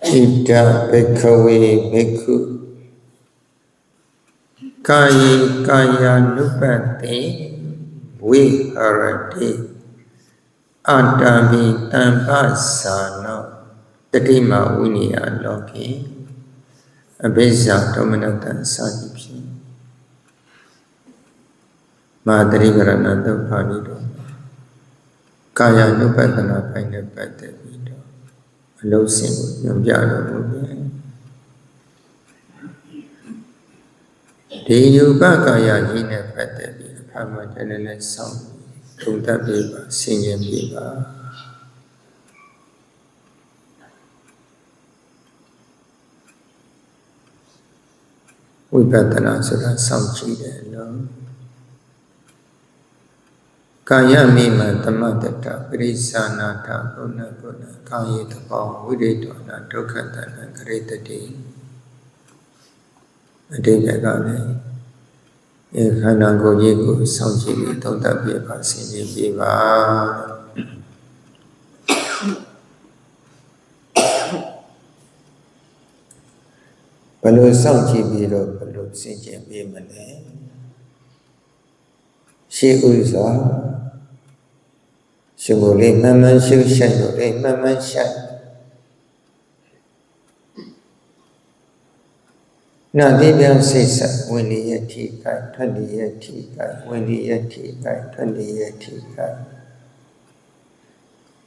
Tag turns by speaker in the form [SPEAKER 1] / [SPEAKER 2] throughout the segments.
[SPEAKER 1] Ida bhikkhave bhikkhu kayi kayanupatti viharati Adami tampasana Tatima viniya loki Abhisa dominata sadipsi Madhari Varananda Panido Kayanupatana Painapatavido Losin Yambyana Mubya Deyuba Kaya Yina Patavi Pamajanala Sam Tunta Biba Sinyam Biba Vipatana Sura Samchida No Kaya Mima Tamatata Pirisanata Puna Puna Kaya Tapao Viditona Dukatana Gretati Adivagane Ekhanango Yego Samchivi Tonta Biba Sinji Biba Palo Samchivi Ro Palo Sinji Bimane She Uza Shimuli Maman Shu Shanuri Maman Shan Nadibyan Sisa Winnie Tika 20 year Tika Winnie Tika 20 year Tika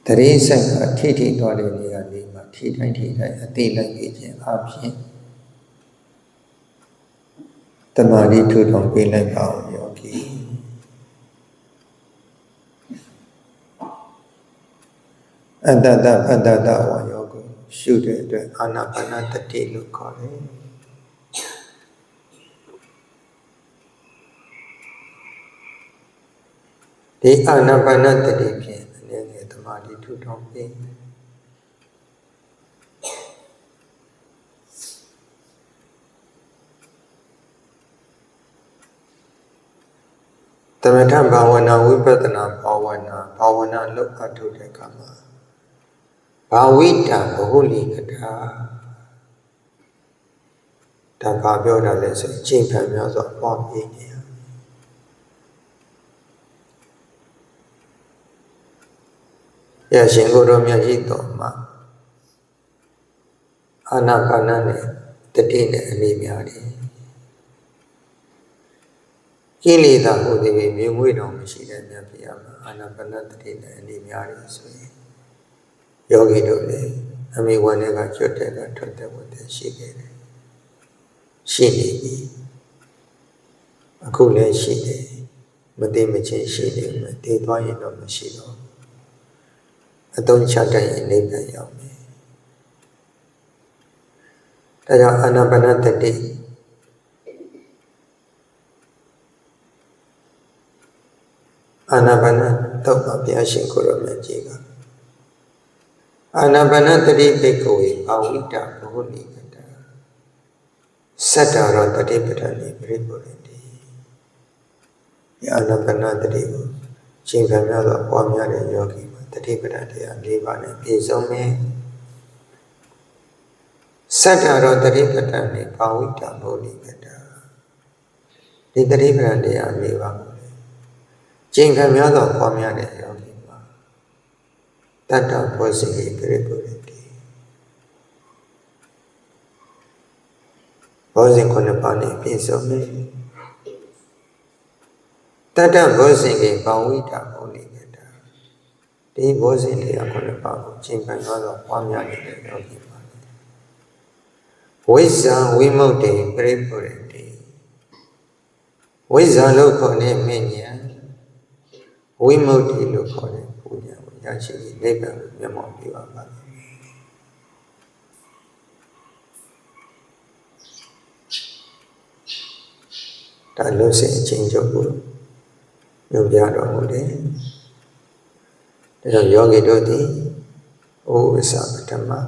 [SPEAKER 1] Teresa Titi Dorinia Lima Tita Tita Atila Gijin Abshin Tamari Tudon Bilan Bao Yogi Adada Wayogo shoot the Anapanata Tilu Kore The Anapanata Dipian and then the Tamari Tudon Bin Tamatam Bhavana Vipatana Bhavana look at to the Kama Bhavita Bahuli Kata Tababioda Lesson, Chimpamias of Bombini. Yashingurumya Hitoma Anapanane, the Dina Limiadi. Kilida who they may wait on Mishida Napiama, Anapanatina and Limiadi. Yogi Dole, I mean, one ever Chotega Tota with the Shigate. She did. A cool and she did. But they may change she did, they buy it on the Shido. I don't chatter in Napa Yami. Taya Anapanata day. Anapanat, Topa Piashin Kuromajiga. Anapanatari Bhikkhave Bhavita Bahuli Kata Satara Tatipatani Pripurati Anapanatari Chimpamala Pamyari Yogi Tatipatati Alivane Pizome Satara Tatipatani Bhavita Bahuli Kata Tatipatani Alivane Chimpamala Pamyari Yogi Tata Posiki Pripurati Bosin Konapani Pisome Tata Bosiki Bhavita Oligata Di Bosili Akonapago Chimpanola Pamyani Yogi Visa Wimote Pripurati Visa Lokone Minya Wimote Lokone Punya Yashi Labor Memo Viva Talose change of Guru Yogyado Mode Yogi Dodi O Sapatama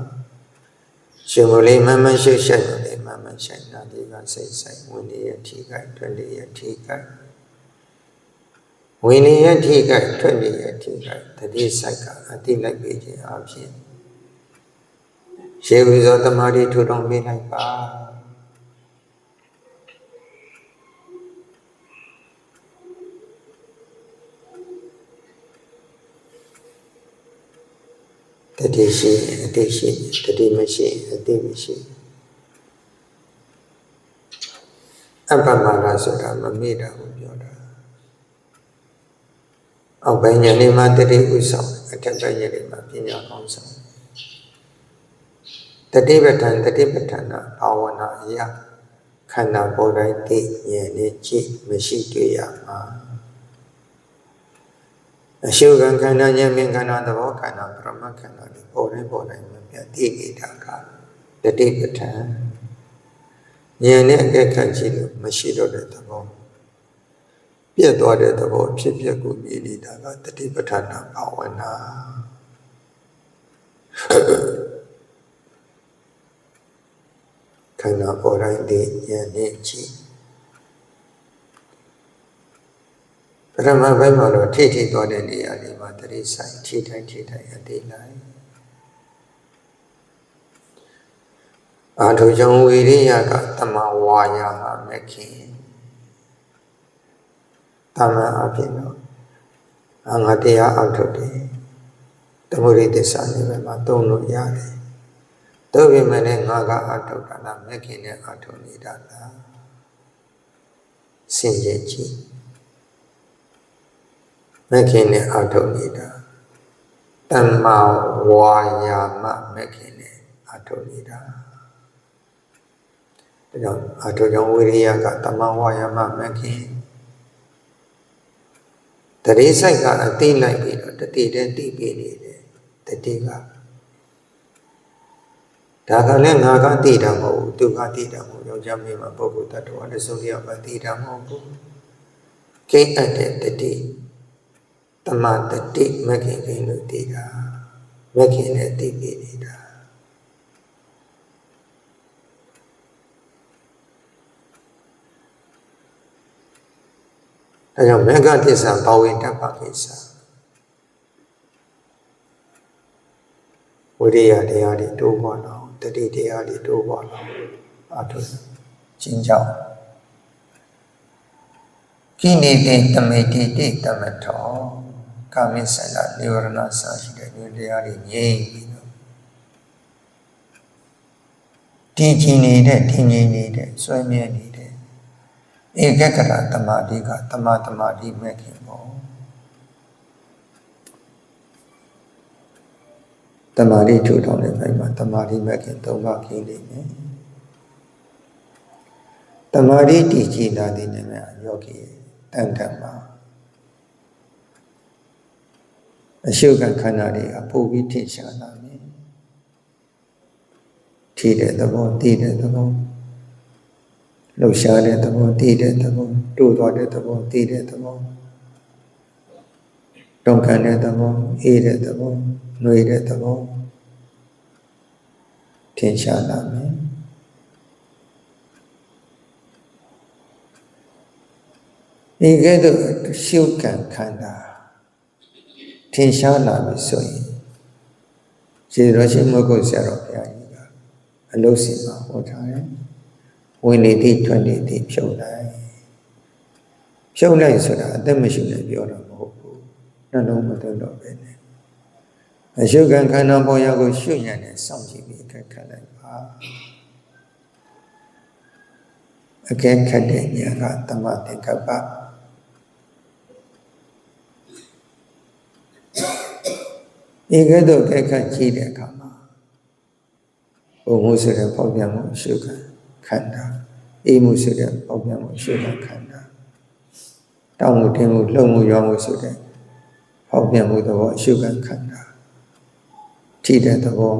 [SPEAKER 1] Shimuli Mama Shishani Mama Shana Diva say 1 year Tika 20 year Tika Winnie Tika 20 year ထိခိုက်တတိစိုက်ကအတိလိုက်ပေးခြင်းအဖြစ်ရှေးဝိဇောတမာတိထူထောင်ပေးလိုက်ပါတတိရှိအတိရှိတတိမရှိအတိမရှိအပ္ပမနာဆိုတာမမေ့တာကိုပြောတာအောက်ပိုင်းဉာဏ်လေးမှာတတိဥဆောင်အထက်ပိုင်းဉာဏ်လေးမှာပညာကောင်းဆောင်တတိပဋ္ဌာန်ဘာဝနာအရာခန္ဓာပေါ်တိုင်းသိဉာဏ်နဲ့ကြည့်မရှိတွေ့ရမှာအရှုခံခန္ဓာဉာဏ်မြင်ခန္ဓာသဘောခန္ဓာပရမခန္ဓာတွေပေါ်တိုင်းမပြတ်သိနေတာကတတိပဋ္ဌာန်ဉာဏ်နဲ့အကဲခတ်ကြည့်လို့မရှိတော့တဲ့သဘောပြည့်သွားတဲ့သဘောဖြစ်ပျက်ကိုမြင်နေတာကတတိပဋ္ဌာန်ဘာဝနာခန္ဓာပေါ်တိုင်းသိဉာဏ်နဲ့ကြည့်ပရမဘိုင်းမှာတော့ထိသွားတဲ့နေရာတွေမှာတတိဆိုင်ထိတိုင်းအသေးလိုက်အာထုကြောင့်ဝိရိယကတမဝါယာမမခင်တမန်အဖြစ်တော့ငါတရားအောက်ထုတ်တယ်သမုဒိသစ္စာနဲ့ပဲမှာသုံးလို့ရတယ်တို့ပေမဲ့လည်းငါကအထုတ်တာလားမခင်နဲ့အထုတ်နေတာလားစင်ကြယ်ကြည့်မခင်နဲ့အထုတ်နေတာတမဝါယာမမခင်နဲ့အထုတ်နေတာဒါကြောင့်အထုတ်ကြောင့်ဝိရိယကတမဝါယာမမခင်တတိစိုက်ကအသိလိုက်ပြီးတော့တတိတဲ့သိပြီးနေတယ်တတိကဒါကလည်းငါကသိတာမဟုတ်ဘူးသူကသိတာမဟုတ်ယောက်ျားမိန်းမပုဂ္ဂိုလ်တ attva နဲ့ဆုံးဖြတ်ပါသိတာမဟုတ်ဘူးကိအပ်တဲ့တတိတမတတိမခင်ခင်လို့သိတာမခင်နဲ့သိပြီးနေတာဒါကြောင့်မေဃသစ္စာဘာဝေတ္တပကိစ္စဝိရိယတရားတွေတိုးပွားလာအောင်တတိတရားတွေတိုးပွားလာအောင်အားထုတ်ခြင်းကြောင့်ကိနေတိတမေတိတိတမထောကာမိဆန္ဒနိဝရဏစာရှိတဲ့ဉာဏ်တရားတွေငြိမ့်ပြီးတော့တည်ကြည်နေတဲ့တည်ငြိမ်နေတဲ့ဆွေးမြဲနေတဲ့ဧကကရတမာတိကတမတိမဲ့ခင်ပေါ့တမာတိထူထောင်တဲ့ဘက်မှာတမာတိမဲ့ခင်၃ပါးခင်းနေတယ်တမာတိတည်ကြည်လာတဲ့နေမှာယောဂီတန်တမှာအရှုခံခန္ဓာတွေအဖို့ပြီးထင်ရှားလာတယ်ထိတဲ့သဘောတည်တဲ့သဘောလှုပ်ရှားတဲ့သဘောတည်တဲ့သဘောတိုးသွားတဲ့သဘောတည်တဲ့သဘောတုံ့ပြန်တဲ့သဘောအေးတဲ့သဘောနှွေတဲ့သဘောထင်ရှားလာမယ်ဒီကဲ့သို့ရှုခံခန္ဓာထင်ရှားလာပြီဆိုရင်ခြေတော်ရှိမဟုတ်ဆရာတော်ဘုရားကြီးကအလုစီမှာဟောထားတယ်ဝင်နေသည့်ထွက်နေသည့်ဖြုတ်လိုက်ဆိုတာအသက်မရှိနဲ့ပြောတာမဟုတ်ဘူးနှလုံးမသွင်းတော့ပဲနဲ့အရှုခံခန္ဓာပေါ်ရာကိုရှုညံ့နဲ့စောင့်ကြည့်ပြီးအခက်ခတ်လိုက်ပါအခက်ခတ်တဲ့ဉာဏ်ကတမသင်္ကပ္ပဧကတောအခက်ခတ်ကြည့်တဲ့အခါမှာဘုံမှုဆိုတဲ့ပေါက်ပြန်မှုရှုခံခန္ဓာအေးမှုဆိုတဲ့ပေါက်ပြန်မှုရှုခံခန္ဓာတောင်းမှုတင်းမှုလှုပ်မှုရောမှုဆိုတဲ့ပေါက်ပြန်မှုသဘောရှုခံခန္ဓာထိတဲ့သဘော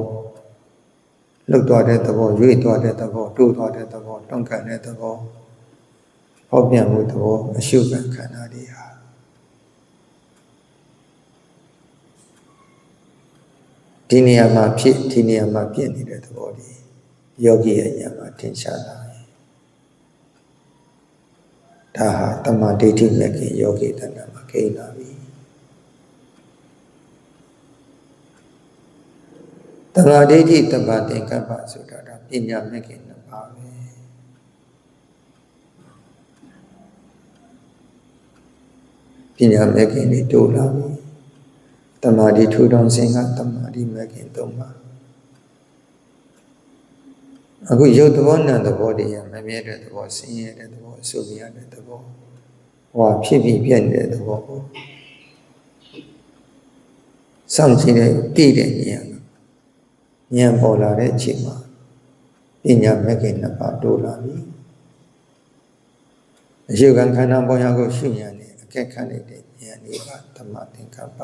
[SPEAKER 1] လှုပ်သွားတဲ့သဘောရွေ့သွားတဲ့သဘောတိုးသွားတဲ့သဘောတွန်းကန်တဲ့သဘောပေါက်ပြန်မှုသဘောအရှုခံခန္ဓာတွေဟာဒီနေရာမှာဖြစ်ဒီနေရာမှာပြည့်နေတဲ့သဘောတွေယောဂီရဲ့ဉာဏ်မှာထင်ရှားလာတယ်ဒါဟာတမ္မာဒိဋ္ဌိမဲ့ခင်ယောဂီတဏ္ဍာမှာခိလာပြီ တမာဒိဋ္ဌိတမာသင်္ကပ္ပဆိုတာဒါပညာမဲ့ခင်နှစ်ပါးပဲပညာမဲ့ခင်တွေတိုးလာပြီတမာတိထူထောင်ခြင်းကတမာတိမဲ့ခင်၃ပါးအခုရုပ်သဘောနာမ်သဘောတွေရမမြဲတဲ့သဘောဆင်းရဲတဲ့သဘောအဆုမရတဲ့သဘောဟောဖြစ်ပြီးပြည့်နေတဲ့သဘောကိုစောင့်ကြည့်တဲ့တည်တဲ့ဉာဏ်ပေါ်လာတဲ့အချိန်မှာပညာမဲ့ခင်နှစ်ပါးတိုးလာပြီအယုခံခန္ဓာပေါ်ရာကိုရှုဉာဏ်နဲ့အကဲခတ်နေတဲ့ဉာဏ်လေးကဓမ္မသင်္ကပ္ပ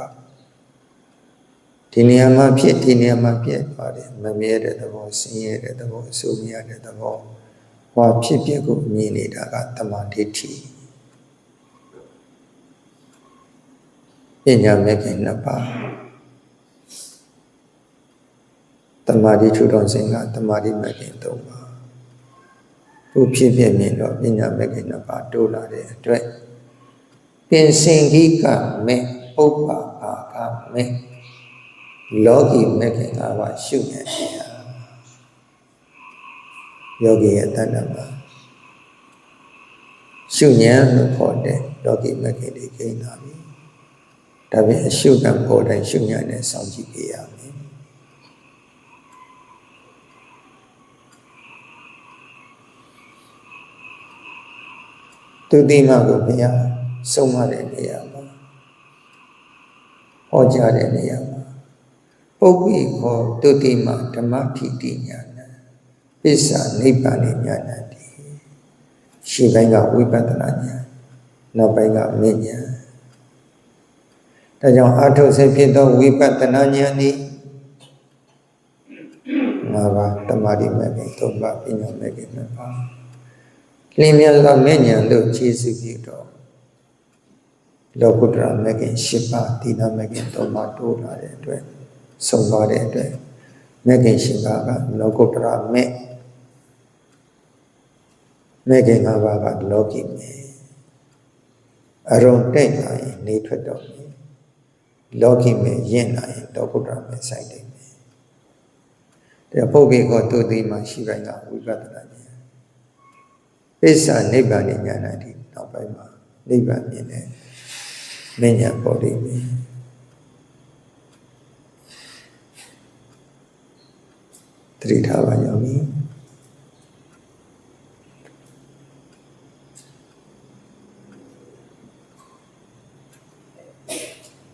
[SPEAKER 1] ဒီနေရာမှာဖြစ်ဒီနေရာမှာပြည့်သွားတယ်မမြဲတဲ့သဘောဆင်းရဲတဲ့သဘောအဆိုးမရတဲ့သဘောဟောဖြစ်ပြကိုမြင်နေတာကတမာဒိဋ္ဌိပညာမဲ့ခင်နှစ်ပါးတမာတိထူထောင်ခြင်းကတမာတိမဲ့ခင်၃ပါးခုဖြစ်ပြမြင်တော့ပညာမဲ့ခင်နှစ်ပါးတိုးလာတဲ့အတွက်ပင်စင်ခိကမဲ့ပုပ္ပအာကမဲ့လောကီမဲ့ခင်၅ပါးရှုဉာဏ်တရားယောဂီရဲ့တဏ္ဍာမှာရှုဉာဏ်လို့ခေါ်တဲ့လောကီမဲ့ခင်တွေကိန်းလာပြီဒါပြင်အရှုခံပေါ်တိုင်းရှုဉာဏ်နဲ့စောင့်ကြည့်ပြရမယ်သူတိမကိုဘုရားဆုံးမတဲ့နေရာမှာဟောကြားတဲ့နေရာမှာပုပ္ပိခောသူတိမဓမ္မထိတိညာဏပစ္စာနိဗ္ဗာန်ညာဏတိရှေ့ပိုင်းကဝိပဿနာဉာဏ်နောက်ပိုင်းကမဉ္ဇဉ်ဒါကြောင့်အာထုစိတ်ဖြစ်သောဝိပဿနာဉာဏ်ဤ၅ပါးတမာတိမဲ့ခင်၃ပါးပညာမဲ့ခင်၂ပါးလင်းမြတ်သောမဉ္ဇဉ်တို့ခြေစုပြုတော့လောကုတ္တရာမဲ့ခင်၈ပါးသီလမဲ့ခင်၃ပါးတိုးလာတဲ့အတွက်ဆုံးသွားတဲ့အတွက်မဲ့ခင်၈ပါးကလောကုတ္တရာမဲ့ခင်၅ပါးကလောကီမဲ့အရုံတိတ်လာရင်နေထွက်တော့မယ်လောကီမဲ့ရင့်လာရင်လောကုတ္တရာမဲ့ဆိုင်တယ်တဲ့ပုပ္ပိခောသူတိမှရှိပိုင်းကဝိပဿနာဉာဏ်ပစ္စာနိဗ္ဗာန်ဉာဏ်နဲ့ဒီနောက်ပိုင်းမှာနိဗ္ဗာန်မြင်တဲ့မဉ္ဇဉ်ပေါ်လိမ့်မယ်တတိထားပါယောဂီ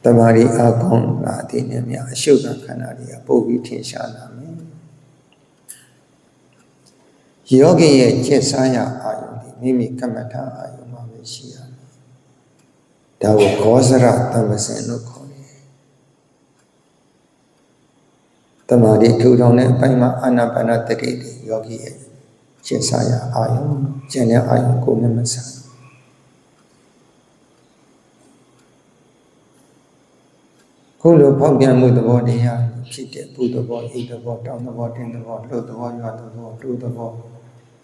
[SPEAKER 1] တမာရီအကောင်းလာတဲ့နေမြအရှုခံခန္ဓာတွေကပို့ပြီးထင်ရှားလာမယ်ယောဂီရဲ့ကျင့်စားရအာယုန်ဒီမိမိကမ္မထာအာယုန်မှာပဲရှိရတယ်ဒါကိုဂောဇရသမ္ပစင်လို့ခေါ်တယ်တမာတိထူထောင်တဲ့အပိုင်းမှာအာနာပါနတတိတွေယောဂီရဲ့ကျင့်စားရအာယုန်ကျင့်တဲ့အာယုန်ကိုမမဆန်ခုလိုဖောက်ပြန်မှုသဘောတရားဖြစ်တဲ့ပုသဘောဣသဘောတောင်းသဘောတင်းသဘောလှုပ်သဘောရွာသဘောတူသဘော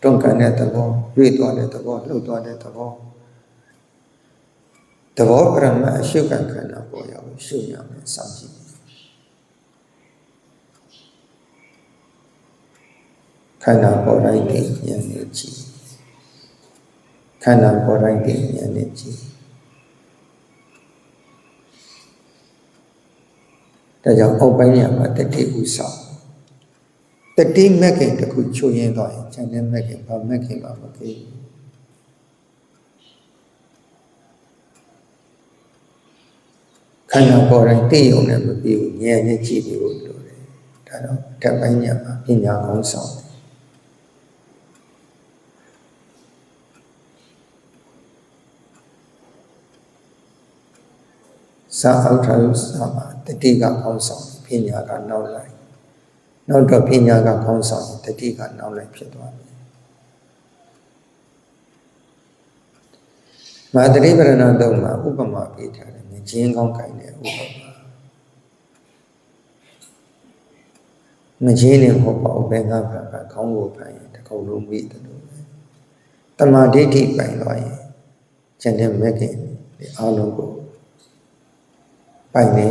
[SPEAKER 1] တွန်းကန်တဲ့သဘောရွေ့သွားတဲ့သဘောလှုပ်သွားတဲ့သဘောသဘောပရမအရှုခံခန္ဓာပေါ်ရောက်ရှုရမယ်စောင့်ကြည့်ခန္ဓာပေါ်တိုင်းသိဉာဏ်နဲ့ကြည့်ခန္ဓာပေါ်တိုင်းသိဉာဏ်နဲ့ကြည့်ဒါကြောင့်အောက်ပိုင်းညမှာတတိဥဆောင်တတိမက္ခင်တစ်ခုချိုးရင်းသွားရင်ဉာဏ်နဲ့မက္ခင်ဘာမက္ခင်မှမကိခန္ဓာပေါ်တိုင်းသိုံနဲ့မပြီးဘူးဉာဏ်နဲ့ကြည့်ပြီးလို့လိုတယ်ဒါတော့ဓာတ်ပိုင်းညမှာပညာကောင်းဆောင်စာအောက်ထားလို့စာမှာတတိကကောင်းဆောင်ပညာကနောက်လိုက်နောက်တော့ပညာကကောင်းဆောင်တတိကနောက်လိုက်ဖြစ်သွားတယ်မဟာတတိပရဏတုံးမှာဥပမာပေးထားတယ်မြင်းကောင်းကိုင်တဲ့ဥပမာမင်းနေမဟုတ်ပါဘူးဘယ်ငါဘာကခေါင်းကိုပိုင်ရင်တကုံလုံးမိတယ်လို့ပဲတမာဒိဋ္ဌိပိုင်သွားရင်ကျန်တဲ့မက္ခင်ဒီအလုံးကိုပိုင်နေ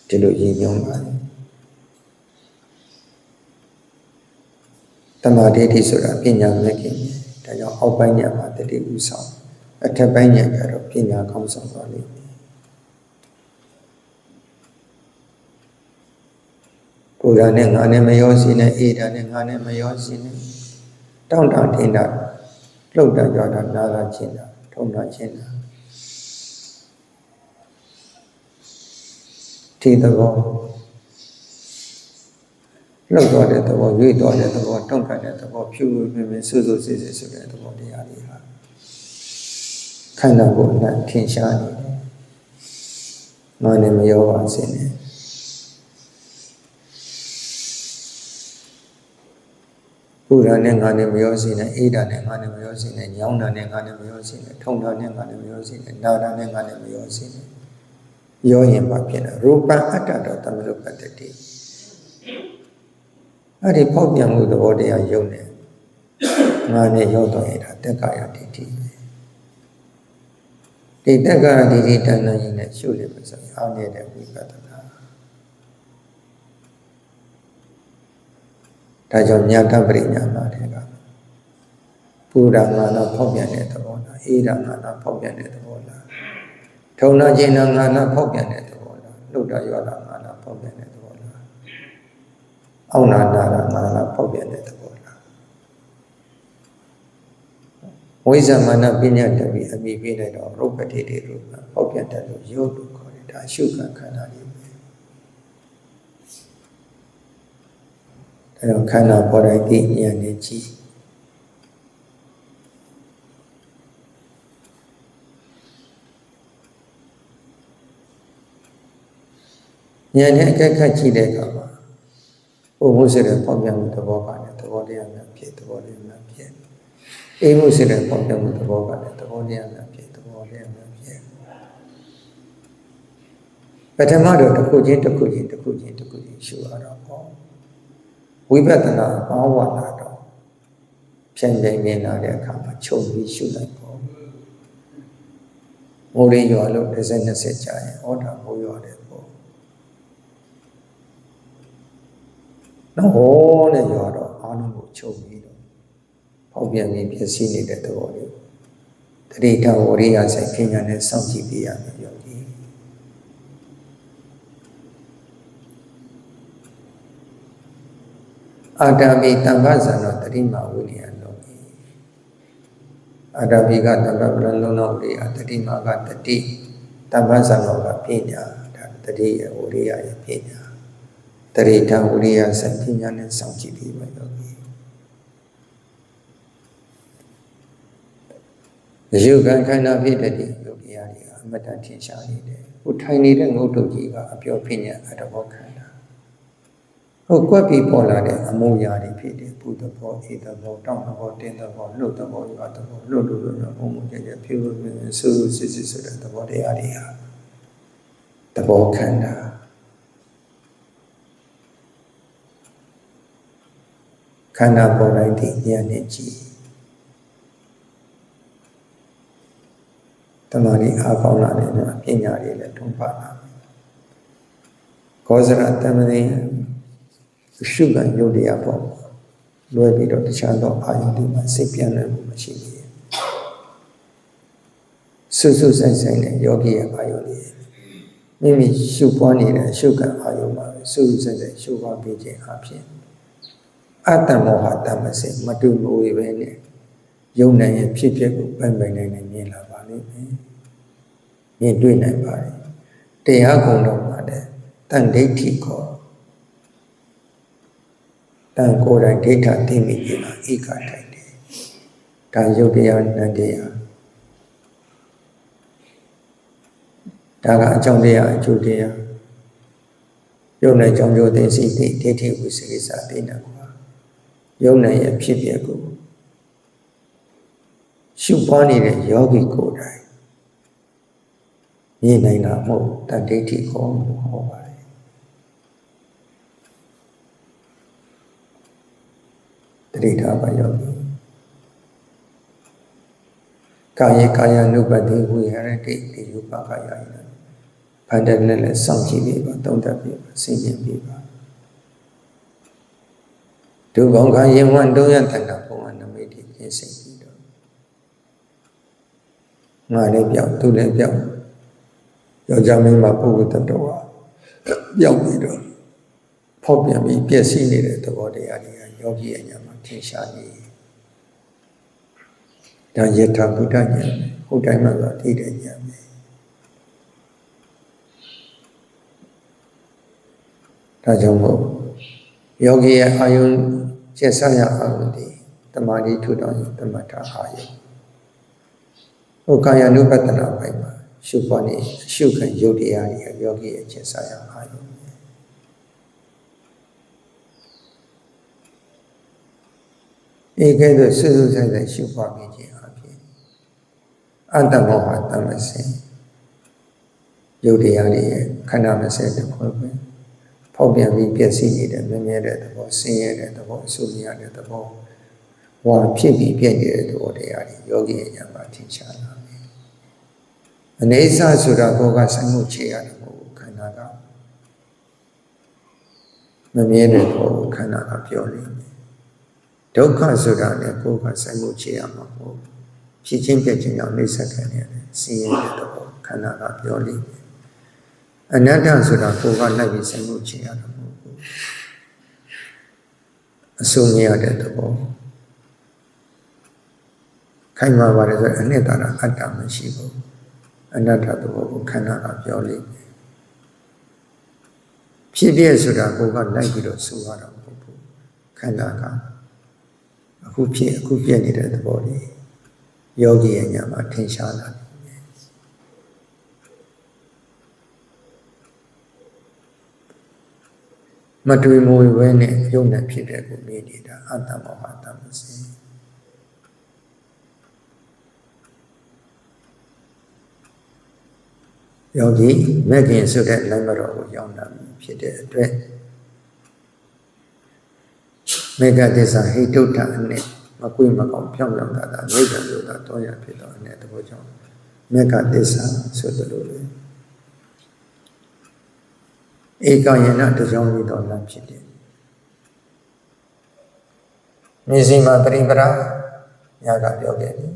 [SPEAKER 1] ဒီလိုရည်ညွှန်းပါတယ် တမာဒိဋ္ဌိဆိုတာပညာမဲ့ခင်ဒါကြောင့်အောက်ပိုင်းညမှာတတိဥဆောင်အထက်ပိုင်းညကတော့ပညာကောင်းဆောင်ပါလိမ့်မယ်ပူရာနဲ့ငါနဲ့မရောစီနဲ့အေးတာနဲ့ငါနဲ့မရောစီနဲ့တောင့်တထင်တာလှုပ်တာကြတာနာတာချင်းတာထုံတာချင်းတာဒီသဘောလှုပ်သွားတဲ့သဘောရွေ့သွားတဲ့သဘောတုံ့ပြန်တဲ့သဘောဖြူဖြူမြင်ဆူဆူစစ်စစ်ဆိုတဲ့သဘောတရားတွေဟာခန္ဓာကိုယ်နဲ့ထင်ရှားနေတယ်ငါနဲ့မရောပါစေနဲ့ပူရာနဲ့ငါနဲ့မရောစေနဲ့အေးတာနဲ့ငါနဲ့မရောစေနဲ့ညောင်းတာနဲ့ငါနဲ့မရောစေနဲ့ထုံတာနဲ့ငါနဲ့မရောစေနဲ့နာတာနဲ့ငါနဲ့မရောစေနဲ့ရောရင်ပါဖြစ်တယ်ရူပံအတ္တတော်သမလုပ္ပတ္တိအဲ့ဒီဖောက်ပြန်မှုသဘောတရားယုံနေငါနဲ့ရောက်တော့ရတာတက္ကာယဒိဋ္ဌိပဲဒီတက္ကာယဒိဋ္ဌိတဏ္ဍာကြီးနဲ့ရှုလိမ့်မယ်ဆိုရင်အားနေတဲ့ဝိပဿနာဒါကြောင့်ညာတပရိညာနာတွေကပူရာငါနာဖောက်ပြန်တဲ့သဘောလားအေးရာငါနာဖောက်ပြန်တဲ့သဘောလားထုံနာခြင်းနာငါနာဖောက်ပြန်တဲ့သဘောလားလှုပ်တာရွာတာငါနာဖောက်ပြန်တဲ့သဘောလားအောင်းနာနာတာငါနာဖောက်ပြန်တဲ့သဘောလားဝိဇ္ဇာမာနပညာတပိအမိပေးလိုက်တော့ရုပ်ပတိတိရူပဖောက်ပြန်တယ်လို့ရုပ်လို့ခေါ်တယ်ဒါအရှုခံခန္ဓာလေးပဲဒါတော့ခန္ဓာပေါ်တိုင်းသိဉာဏ်နဲ့ကြည့်ဉာဏ်နဲ့အကဲခတ်ကြည့်တဲ့အခါမှာဘုဟုဆိုတဲ့ပေါက်ပြန်မှုသဘောကလည်းသဘောတရားများဖြစ်သဘောတရားများဖြစ်အေးမှုဆိုတဲ့ပေါက်ပြန်မှုသဘောကလည်းသဘောတရားများဖြစ်သဘောတရားများဖြစ်ပထမတော့တစ်ခုချင်းတစ်ခုချင်းတစ်ခုချင်းတစ်ခုချင်းရှုရတော့ပေါ့ဝိပဿနာဘာဝလာတော့ဖြန့်ပြိုင်မြင်လာတဲ့အခါမှာခြုံပြီးရှုလိုက်ပေါ့မိုးရင်းရွာလို့20ကြာရင်ဩတာမိုးရွာတယ်ပေါ့နော်ဟောနဲ့ရွာတော့အားလုံးကိုချုပ်ပြီးတော့ပေါက်ပြန်ပြီးဖြစ်စီနေတဲ့သဘောလေးတတိထဝရိယဆိုင်ပညာနဲ့စောင့်ကြည့်ပြရမယ်ယောဂီအာတမိတမ္ပဇာနောတတိမဝိနည်းလောကိအာတမိကတမ္ပပလလုံးတော်ဝိရိယတတိမကတတိတမ္ပဇာနောကပညာဒါတတိယဝိရိယရဲ့ပညာတရိထဝိရိယဆိုင်ပညာနဲ့စောင့်ကြည့်ပြီးပါယောဂီယုတ်ကံခန္ဓာဖြစ်တဲ့ယုတ်တရားတွေအမတ္တထင်ရှားနေတယ်ဟိုထိုင်နေတဲ့ငုတ်တုတ်ကြီးကအပြောပညာအတ္တဘောခန္ဓာဟိုကွက်ပြီးပေါ်လာတဲ့အမုံရာတွေဖြစ်တယ်ဘုဒ္ဓဘောဧတဘောတောင်းဘောတင်းဘောလှုပ်ဘောရွာဘောလှုပ်လို့ဘုံဘုံကြကြဖြူဖြူဆူဆူစစ်စစ်ဆိုတဲ့သဘောတရားတွေဟာသဘောခန္ဓာခန္ဓာပေါ်လိုက်တဲ့ဉာဏ်နဲ့ကြည့်တမာရီအားကောင်းလာတဲ့ပညာတွေလည်းထုံးပါလာမယ်ခောဇရတမဏေရှုကံယုတ်တရားပေါ်လွယ်ပြီးတော့တခြားသောအာယုန်တွေမှာစိတ်ပြန့်လွင့်မှုမရှိဘူးစွတ်စွတ်ဆိုင်ဆိုင်နဲ့ယောဂီရဲ့အာယုန်တွေမိမိရှုပွားနေတဲ့ရှုကံအာယုန်မှာစွတ်စွတ်ဆိုင်ဆိုင်ရှုပွားပြီးခြင်းအပြင်အတ္တမောဟတမစေမတူမဝေပဲနဲ့ယုံနိုင်ရဲ့ဖြစ်ဖြစ်ကိုပိုင်ပိုင်နိုင်မြင်လာပါလိမ့်မယ်မြင်တွေ့နိုင်ပါတယ်တရားကုံတော်မှာတဲ့တန်ဒိဋ္ဌိခေါ်တန်ကိုယ်တိုင်ဒိဋ္ဌသိမိခြင်းမှာဧကထိုင်တယ်ဒါယုတ်တရားနံတရားဒါကအကြောင်းတရားအကျိုးတရားယုံနိုင်ကြောင့်ကျိုးသိစိတ်ဒိဋ္ဌိဝိသေကိစ္စသိနေကွာယုံနိုင်ရဲ့ဖြစ်ဖြစ်ကိုရှုပွားနေတဲ့ယောဂီကိုယ်တိုင်မြင်နိုင်တာမဟုတ်တန်ဒိဋ္ဌိခေါ်လို့ဟောပါတယ်တတိထားပါယောဂီကာယ ानु ပတိဝိဟရတိဒီယူပကာယယဖန်တဲ့နဲ့လည်းစောင့်ကြည့်ပြီးပါသုံးသပ်ပြီးပါသိဉ္ဇဉ်ပြီးပါ ဒုဘောင်ကရင်ဝတုံးရတဏ္ဍဘုံဝနမိတ်တိပြည့်စုံပြီးတော့ငါလည်းပြောက်သူလည်းပြောက်ယောက်ျားမင်းမပုဂ္ဂိုလ်တ attva ပြောက်ပြီးတော့ဖောက်ပြန်ပြီးပြည့်စည်နေတဲ့သဘောတရားတွေကယောဂီအညာမှာထင်ရှားနေဒါယထာဘုဒ္ဓဉာဏ်ဟုတ်တိုင်းမှာဆိုသိတဲ့ဉာဏ်ပဲဒါကြောင့်မို့ယောဂီရဲ့အာယုံကျက်စားရအောင်ဒီတမာတိထူထောင်ရင်တမထအာယုံဟိုကာယ ानु ပတ္တနာပိုင်းမှာရှုပွားနေရှုခံယုတ်တရားတွေယောဂီရဲ့ကျက်စားရအာယုံဧကဲ့သို့စွစွဆိုင်ဆိုင်ရှုပွားနေခြင်းအပြင်အတ္တမောဟတမစင်ယုတ်တရားတွေရဲ့ခန္ဓာမစဲတဲ့ဖွဲ့ပဲဖောက်ပြန်ပြီးပြည့်စည်နေတဲ့မြဲမြဲတဲ့သဘောဆင်းရဲတဲ့သဘောအဆူရတဲ့သဘောဝါဖြစ်ပြီးပြည့်နေတဲ့သဘောတရားတွေယောဂီရဲ့ဉာဏ်မှာထင်ရှားလာတယ်။အနေဆာဆိုတာကိုယ်ကဆိုင်မှုချေရတယ်မဟုတ်ဘူးခန္ဓာကမမြဲတဲ့သဘောကိုခန္ဓာကပြောနေတယ်။ဒုက္ခဆိုတာလည်းကိုယ်ကဆိုင်မှုချေရမှာမဟုတ်ဘူးဖြစ်ချင်းပြည့်ချင်းကြောင့်နှိစ္စခံရတယ်ဆင်းရဲတဲ့သဘောခန္ဓာကပြောနေတယ်အနတ္တဆိုတာကိုယ်ကလိုက်ပြီးဆိုင်မှုချင်ရတာမဟုတ်ဘူးအဆုံးရတဲ့သဘောခိုင်မာပါတယ်ဆိုအနှစ်သာရအတ္တမရှိဘူးအနတ္တသဘောကိုခန္ဓာကပြောလိမ့်မယ်ဖြစ်ပြဆိုတာကိုယ်ကလိုက်ပြီးတော့ဆိုရတာမဟုတ်ဘူးခန္ဓာကအခုဖြစ်အခုပြနေတဲ့သဘောလေးယောဂီရဲ့ဉာဏ်မှာထင်ရှားလာတယ်မတွေ့မဝေဝဲနဲ့ယုံနဲ့ဖြစ်တဲ့ကိုမြင်နေတာအတ္တမောဟတမစေယောဂီမဂ္ဂင်ဆိုတဲ့လမ်းမတော်ကိုရောက်လာပြီဖြစ်တဲ့အတွက်မေဃသစ္စာဟိတုဋ္ဌအနဲ့မကွေးမကောင်းဖြောင်းဖြောင်းတာနိဗ္ဗာန်လို့သာတောရဖြစ်တော့တဲ့သဘောကြောင့်မေဃသစ္စာဆိုသလိုလေဧကယနာတကြောင်းလေးတော်လမ်းဖြစ်တယ်မြေစီမှာပရိပရာညာကပြောခဲ့တယ်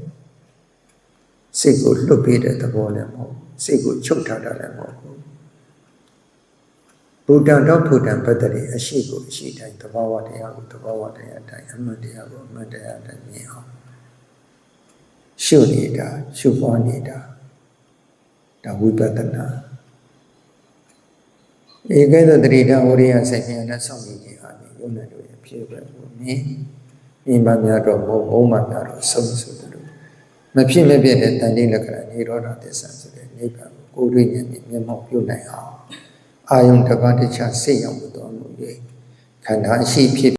[SPEAKER 1] စိတ်ကိုလွတ်ပေးတဲ့သဘောလည်းမဟုတ်စိတ်ကိုချုပ်ထားတာလည်းမဟုတ်ဘူးဘုဒ္ဓံတော့ဘုဒ္ဓံပတ္တိအရှိကိုအရှိတိုင်းသဘာဝတရားကိုသဘာဝတရားတိုင်းအမှန်တရားကိုအမှန်တရားတိုင်းမြင်အောင်ရှုနေတာရှုပွားနေတာဒါဝိပဿနာဧကဲ့သို့တတိတဝရိယစိတ်ဉာဏ်နဲ့ဆောင်ရည်ခြင်းအားဖြင့်ယုံနဲ့တို့ရဲ့ဖြစ်ပဲကိုမြင်မှများတော့မဟုတ်မှများတော့ဆုံးဆိုတယ်လို့မဖြစ်မပြတဲ့တန်တိလက္ခဏာနိရောဓသစ္စာဆိုတဲ့နိဗ္ဗာန်ကိုကိုယ်တွေ့ဉာဏ်နဲ့မျက်မှောက်ပြုနိုင်အောင်အာယုံတစ်ပါးတစ်ခြားစိတ်ရောက်တော်မူ၍ခန္ဓာရှိဖြစ်